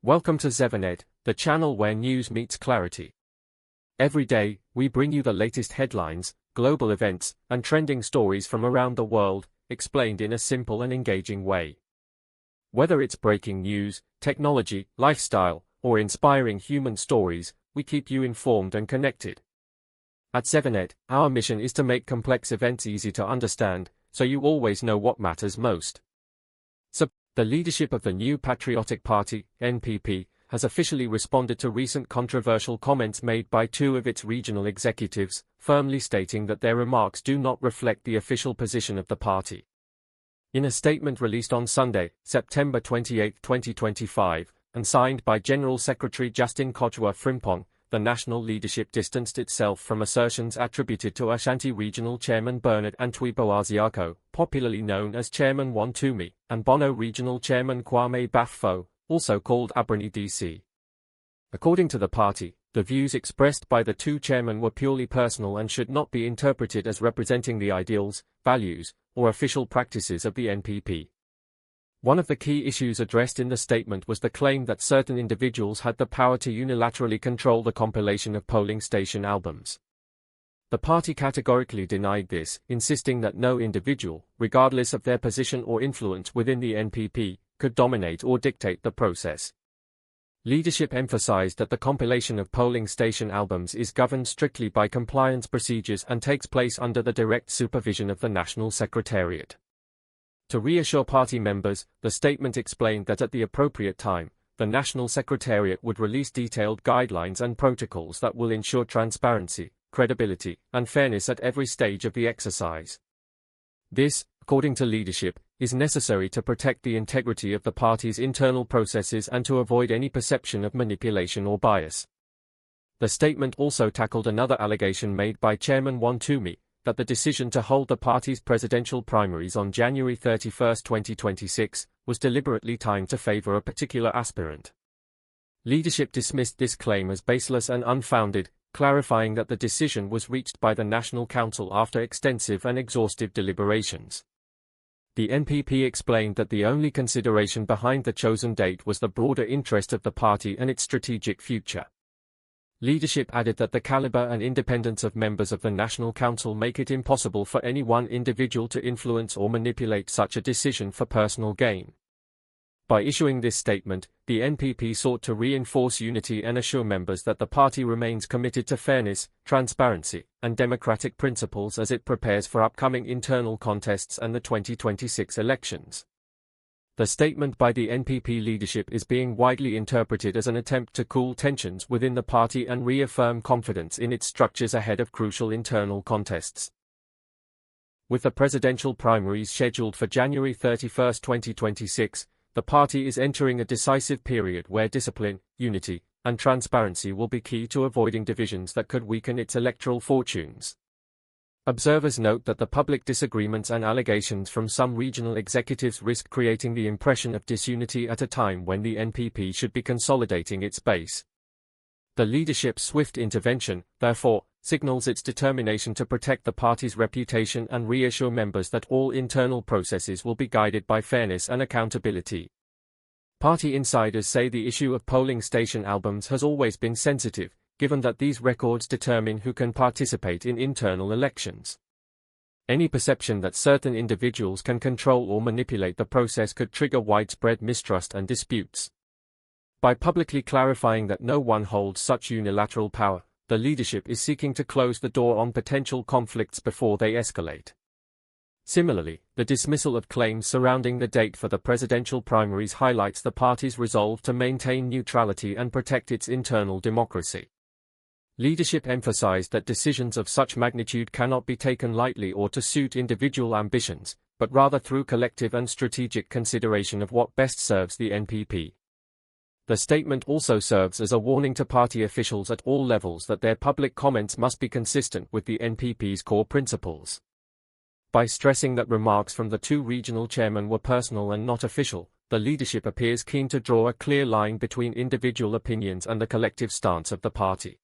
Welcome to Zevanet, the channel where news meets clarity. Every day, we bring you the latest headlines, global events, and trending stories from around the world, explained in a simple and engaging way. Whether it's breaking news, technology, lifestyle, or inspiring human stories, we keep you informed and connected. At Zevanet, our mission is to make complex events easy to understand, so you always know what matters most. The leadership of the New Patriotic Party, NPP, has officially responded to recent controversial comments made by two of its regional executives, firmly stating that their remarks do not reflect the official position of the party. In a statement released on Sunday, September 28, 2025, and signed by General Secretary Justine Kodua, the national leadership distanced itself from assertions attributed to Ashanti Regional Chairman Bernard Antwi Boaziako, popularly known as Chairman Wontumi, and Bono Regional Chairman Kwame Bafo, also called Abroye DC. According to the party, the views expressed by the two chairmen were purely personal and should not be interpreted as representing the ideals, values, or official practices of the NPP. One of the key issues addressed in the statement was the claim that certain individuals had the power to unilaterally control the compilation of polling station albums. The party categorically denied this, insisting that no individual, regardless of their position or influence within the NPP, could dominate or dictate the process. Leadership emphasized that the compilation of polling station albums is governed strictly by compliance procedures and takes place under the direct supervision of the National Secretariat. To reassure party members, the statement explained that at the appropriate time, the National Secretariat would release detailed guidelines and protocols that will ensure transparency, credibility, and fairness at every stage of the exercise. This, according to leadership, is necessary to protect the integrity of the party's internal processes and to avoid any perception of manipulation or bias. The statement also tackled another allegation made by Chairman Wontumi, that the decision to hold the party's presidential primaries on January 31, 2026, was deliberately timed to favor a particular aspirant. Leadership dismissed this claim as baseless and unfounded, clarifying that the decision was reached by the National Council after extensive and exhaustive deliberations. The NPP explained that the only consideration behind the chosen date was the broader interest of the party and its strategic future. Leadership added that the caliber and independence of members of the National Council make it impossible for any one individual to influence or manipulate such a decision for personal gain. By issuing this statement, the NPP sought to reinforce unity and assure members that the party remains committed to fairness, transparency, and democratic principles as it prepares for upcoming internal contests and the 2026 elections. The statement by the NPP leadership is being widely interpreted as an attempt to cool tensions within the party and reaffirm confidence in its structures ahead of crucial internal contests. With the presidential primaries scheduled for January 31, 2026, the party is entering a decisive period where discipline, unity, and transparency will be key to avoiding divisions that could weaken its electoral fortunes. Observers note that the public disagreements and allegations from some regional executives risk creating the impression of disunity at a time when the NPP should be consolidating its base. The leadership's swift intervention, therefore, signals its determination to protect the party's reputation and reassure members that all internal processes will be guided by fairness and accountability. Party insiders say the issue of polling station albums has always been sensitive, given that these records determine who can participate in internal elections. Any perception that certain individuals can control or manipulate the process could trigger widespread mistrust and disputes. By publicly clarifying that no one holds such unilateral power, the leadership is seeking to close the door on potential conflicts before they escalate. Similarly, the dismissal of claims surrounding the date for the presidential primaries highlights the party's resolve to maintain neutrality and protect its internal democracy. Leadership emphasized that decisions of such magnitude cannot be taken lightly or to suit individual ambitions, but rather through collective and strategic consideration of what best serves the NPP. The statement also serves as a warning to party officials at all levels that their public comments must be consistent with the NPP's core principles. By stressing that remarks from the two regional chairmen were personal and not official, the leadership appears keen to draw a clear line between individual opinions and the collective stance of the party.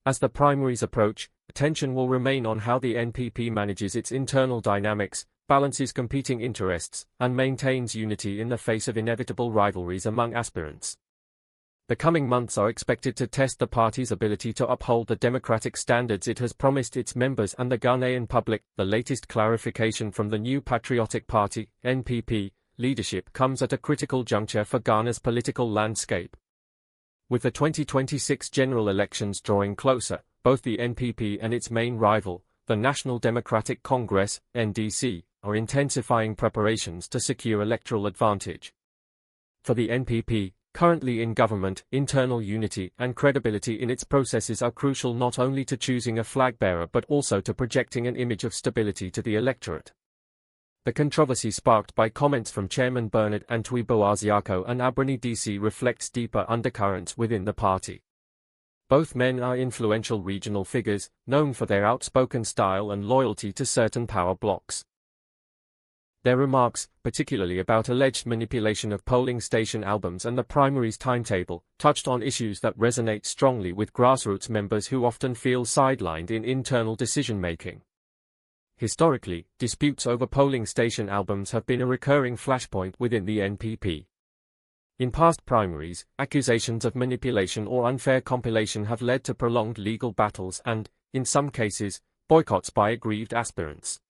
As the primaries approach, attention will remain on how the NPP manages its internal dynamics, balances competing interests, and maintains unity in the face of inevitable rivalries among aspirants. The coming months are expected to test the party's ability to uphold the democratic standards it has promised its members and the Ghanaian public. The latest clarification from the New Patriotic Party (NPP) leadership comes at a critical juncture for Ghana's political landscape. With the 2026 general elections drawing closer, both the NPP and its main rival, the National Democratic Congress (NDC), are intensifying preparations to secure electoral advantage. For the NPP, currently in government, internal unity and credibility in its processes are crucial not only to choosing a flag bearer but also to projecting an image of stability to the electorate. The controversy sparked by comments from Chairman Bernard Antwi Boaziako and Abroye DC reflects deeper undercurrents within the party. Both men are influential regional figures, known for their outspoken style and loyalty to certain power blocs. Their remarks, particularly about alleged manipulation of polling station albums and the primaries timetable, touched on issues that resonate strongly with grassroots members who often feel sidelined in internal decision-making. Historically, disputes over polling station albums have been a recurring flashpoint within the NPP. In past primaries, accusations of manipulation or unfair compilation have led to prolonged legal battles and, in some cases, boycotts by aggrieved aspirants.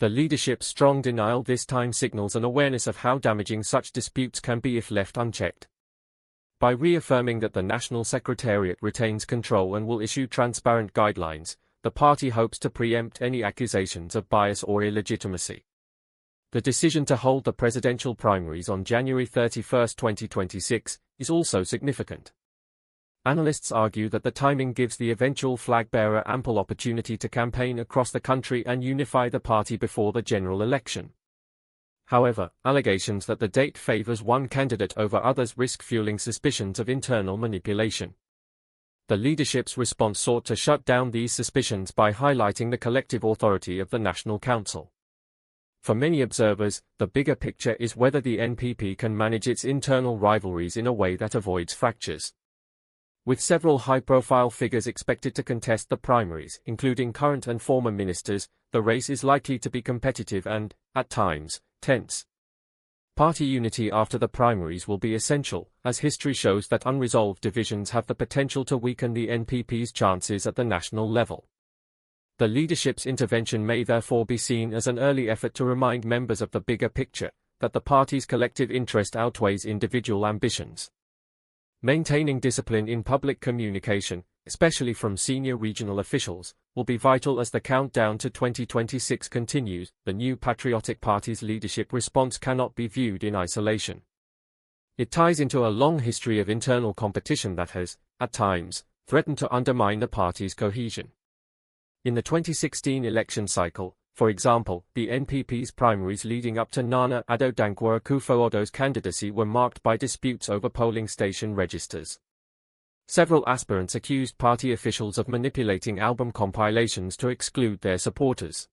The leadership's strong denial this time signals an awareness of how damaging such disputes can be if left unchecked. By reaffirming that the National Secretariat retains control and will issue transparent guidelines, the party hopes to preempt any accusations of bias or illegitimacy. The decision to hold the presidential primaries on January 31, 2026, is also significant. Analysts argue that the timing gives the eventual flag bearer ample opportunity to campaign across the country and unify the party before the general election. However, allegations that the date favors one candidate over others risk fueling suspicions of internal manipulation. The leadership's response sought to shut down these suspicions by highlighting the collective authority of the National Council. For many observers, the bigger picture is whether the NPP can manage its internal rivalries in a way that avoids fractures. With several high-profile figures expected to contest the primaries, including current and former ministers, the race is likely to be competitive and, at times, tense. Party unity after the primaries will be essential, as history shows that unresolved divisions have the potential to weaken the NPP's chances at the national level. The leadership's intervention may therefore be seen as an early effort to remind members of the bigger picture, that the party's collective interest outweighs individual ambitions. Maintaining discipline in public communication, especially from senior regional officials, will be vital as the countdown to 2026 continues. The New Patriotic Party's leadership response cannot be viewed in isolation. It ties into a long history of internal competition that has, at times, threatened to undermine the party's cohesion. In the 2016 election cycle, for example, the NPP's primaries leading up to Nana Addo Dankwa Akufo-Addo's candidacy were marked by disputes over polling station registers. Several aspirants accused party officials of manipulating album compilations to exclude their supporters.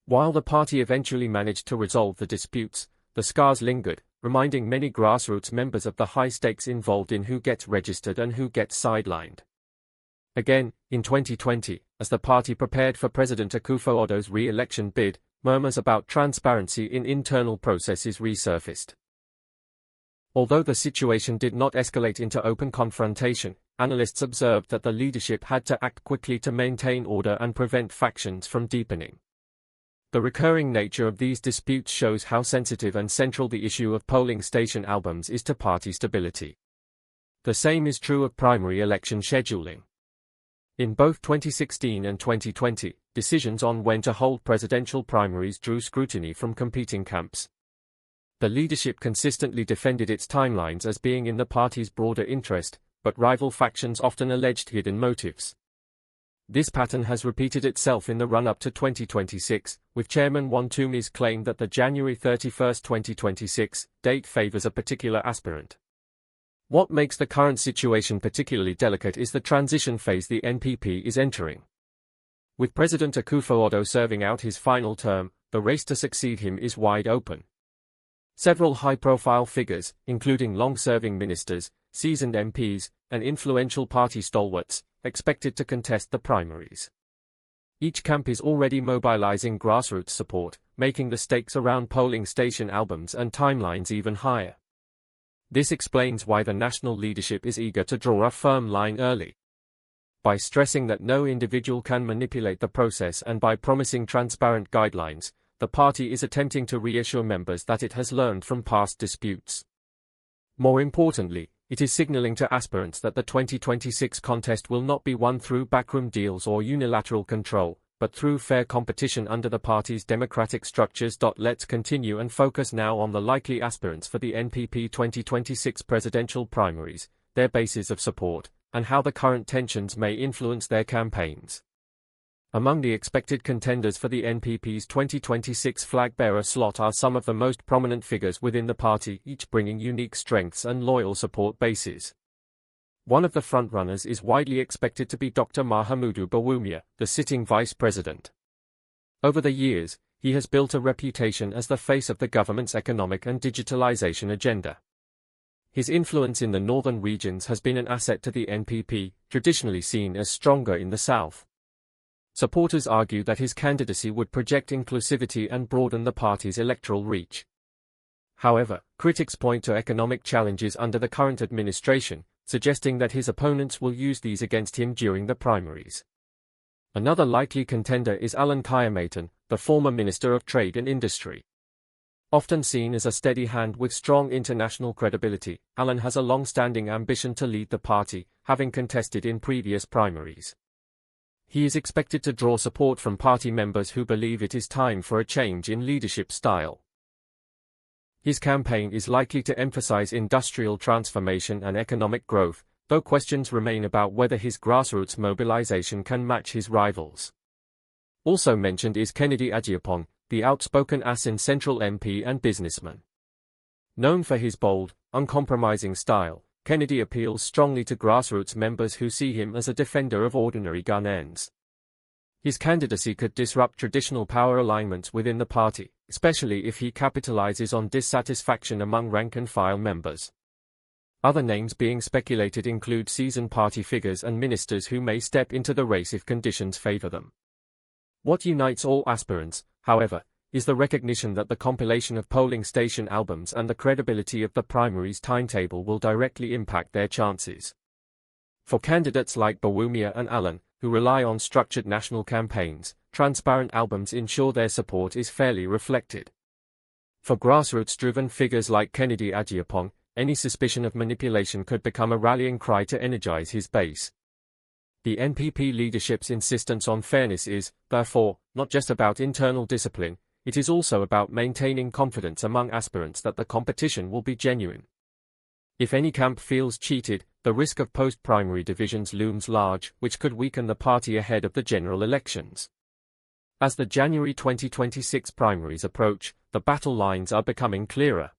While the party eventually managed to resolve the disputes, the scars lingered, reminding many grassroots members of the high stakes involved in who gets registered and who gets sidelined. Again, in 2020, as the party prepared for President Akufo-Addo's re-election bid, murmurs about transparency in internal processes resurfaced. Although the situation did not escalate into open confrontation, analysts observed that the leadership had to act quickly to maintain order and prevent factions from deepening. The recurring nature of these disputes shows how sensitive and central the issue of polling station albums is to party stability. The same is true of primary election scheduling. In both 2016 and 2020, decisions on when to hold presidential primaries drew scrutiny from competing camps. The leadership consistently defended its timelines as being in the party's broader interest, but rival factions often alleged hidden motives. This pattern has repeated itself in the run-up to 2026, with Chairman Wontumi's claim that the January 31, 2026, date favors a particular aspirant. What makes the current situation particularly delicate is the transition phase the NPP is entering. With President Akufo-Addo serving out his final term, the race to succeed him is wide open. Several high-profile figures, including long-serving ministers, seasoned MPs, and influential party stalwarts, expected to contest the primaries. Each camp is already mobilizing grassroots support, making the stakes around polling station albums and timelines even higher. This explains why the national leadership is eager to draw a firm line early. By stressing that no individual can manipulate the process and by promising transparent guidelines, the party is attempting to reassure members that it has learned from past disputes. More importantly, it is signaling to aspirants that the 2026 contest will not be won through backroom deals or unilateral control, but through fair competition under the party's democratic structures. Let's continue and focus now on the likely aspirants for the NPP 2026 presidential primaries, their bases of support, and how the current tensions may influence their campaigns. Among the expected contenders for the NPP's 2026 flag-bearer slot are some of the most prominent figures within the party, each bringing unique strengths and loyal support bases. One of the frontrunners is widely expected to be Dr. Mahamudu Bawumia, the sitting vice president. Over the years, he has built a reputation as the face of the government's economic and digitalization agenda. His influence in the northern regions has been an asset to the NPP, traditionally seen as stronger in the south. Supporters argue that his candidacy would project inclusivity and broaden the party's electoral reach. However, critics point to economic challenges under the current administration, suggesting that his opponents will use these against him during the primaries. Another likely contender is Alan Kyamaton, the former Minister of Trade and Industry. Often seen as a steady hand with strong international credibility, Alan has a long-standing ambition to lead the party, having contested in previous primaries. He is expected to draw support from party members who believe it is time for a change in leadership style. His campaign is likely to emphasize industrial transformation and economic growth, though questions remain about whether his grassroots mobilization can match his rivals. Also mentioned is Kennedy Agyapong, the outspoken Asin Central MP and businessman. Known for his bold, uncompromising style, Kennedy appeals strongly to grassroots members who see him as a defender of ordinary Ghanaians. His candidacy could disrupt traditional power alignments within the party, especially if he capitalizes on dissatisfaction among rank-and-file members. Other names being speculated include seasoned party figures and ministers who may step into the race if conditions favor them. What unites all aspirants, however, is the recognition that the compilation of polling station albums and the credibility of the primaries timetable will directly impact their chances. For candidates like Bawumia and Allen, who rely on structured national campaigns, transparent albums ensure their support is fairly reflected. For grassroots-driven figures like Kennedy Agyapong, any suspicion of manipulation could become a rallying cry to energize his base. The NPP leadership's insistence on fairness is, therefore, not just about internal discipline, it is also about maintaining confidence among aspirants that the competition will be genuine. If any camp feels cheated, the risk of post-primary divisions looms large, which could weaken the party ahead of the general elections. As the January 2026 primaries approach, the battle lines are becoming clearer.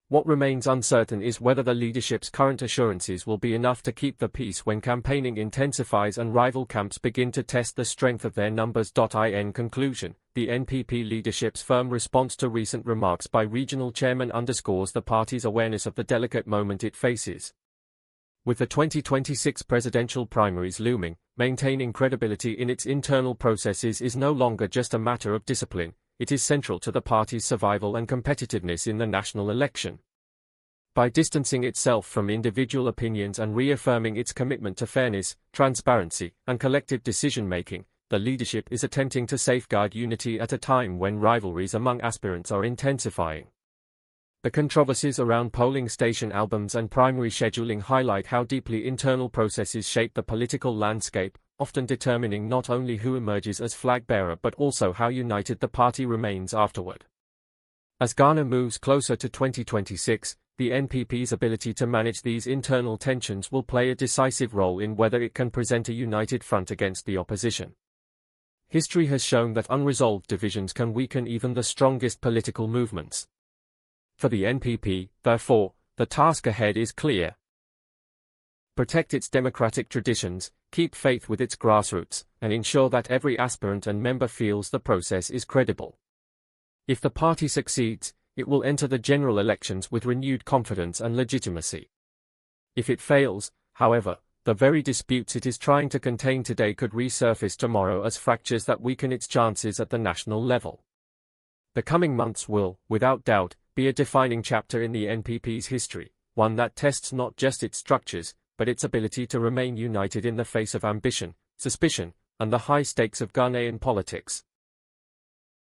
What remains uncertain is whether the leadership's current assurances will be enough to keep the peace when campaigning intensifies and rival camps begin to test the strength of their numbers. In conclusion, the NPP leadership's firm response to recent remarks by regional chairmen underscores the party's awareness of the delicate moment it faces. With the 2026 presidential primaries looming, maintaining credibility in its internal processes is no longer just a matter of discipline. It is central to the party's survival and competitiveness in the national election. By distancing itself from individual opinions and reaffirming its commitment to fairness, transparency, and collective decision-making, the leadership is attempting to safeguard unity at a time when rivalries among aspirants are intensifying. The controversies around polling station albums and primary scheduling highlight how deeply internal processes shape the political landscape, often determining not only who emerges as flag-bearer but also how united the party remains afterward. As Ghana moves closer to 2026, the NPP's ability to manage these internal tensions will play a decisive role in whether it can present a united front against the opposition. History has shown that unresolved divisions can weaken even the strongest political movements. For the NPP, therefore, the task ahead is clear. Protect its democratic traditions, keep faith with its grassroots, and ensure that every aspirant and member feels the process is credible. If the party succeeds, it will enter the general elections with renewed confidence and legitimacy. If it fails, however, the very disputes it is trying to contain today could resurface tomorrow as fractures that weaken its chances at the national level. The coming months will, without doubt, be a defining chapter in the NPP's history, one that tests not just its structures, but its ability to remain united in the face of ambition, suspicion, and the high stakes of Ghanaian politics.